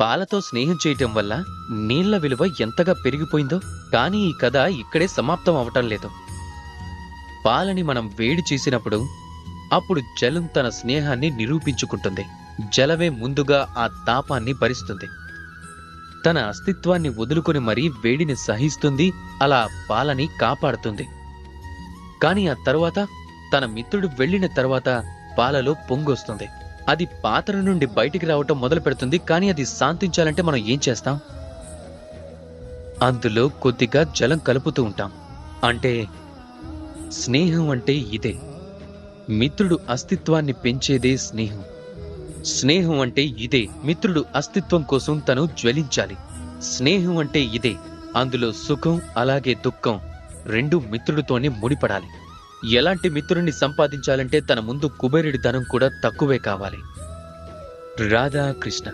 పాలతో స్నేహం చేయటం వల్ల నీళ్ల విలువ ఎంతగా పెరిగిపోయిందో. కానీ ఈ కథ ఇక్కడే సమాప్తం అవటం లేదు. పాలని మనం వేడి చేసినప్పుడు అప్పుడు జలం తన స్నేహాన్ని నిరూపించుకుంటుంది. జలమే ముందుగా ఆ తాపాన్ని భరిస్తుంది. తన అస్తిత్వాన్ని వదులుకొని మరీ వేడిని సహిస్తుంది. అలా పాలని కాపాడుతుంది. కాని ఆ తరువాత తన మిత్రుడు వెళ్లిన తర్వాత పాలలో పొంగొస్తుంది. అది పాత్ర నుండి బయటికి రావటం మొదలు పెడుతుంది. కానీ అది శాంతించాలంటే మనం ఏం చేస్తాం? అందులో కొద్దిగా జలం కలుపుతూ ఉంటాం. అంటే స్నేహం అంటే ఇదే. మిత్రుడు అస్తిత్వాన్ని పెంచేదే స్నేహం. స్నేహం అంటే ఇదే. మిత్రుడు అస్తిత్వం కోసం తను జ్వలించాలి. స్నేహం అంటే ఇదే. అందులో సుఖం అలాగే దుఃఖం రెండు మిత్రుడితోనే ముడిపడాలి. ఎలాంటి మిత్రుడిని సంపాదించాలంటే తన ముందు కుబేరుడి ధనం కూడా తక్కువే కావాలి. రాధాకృష్ణ.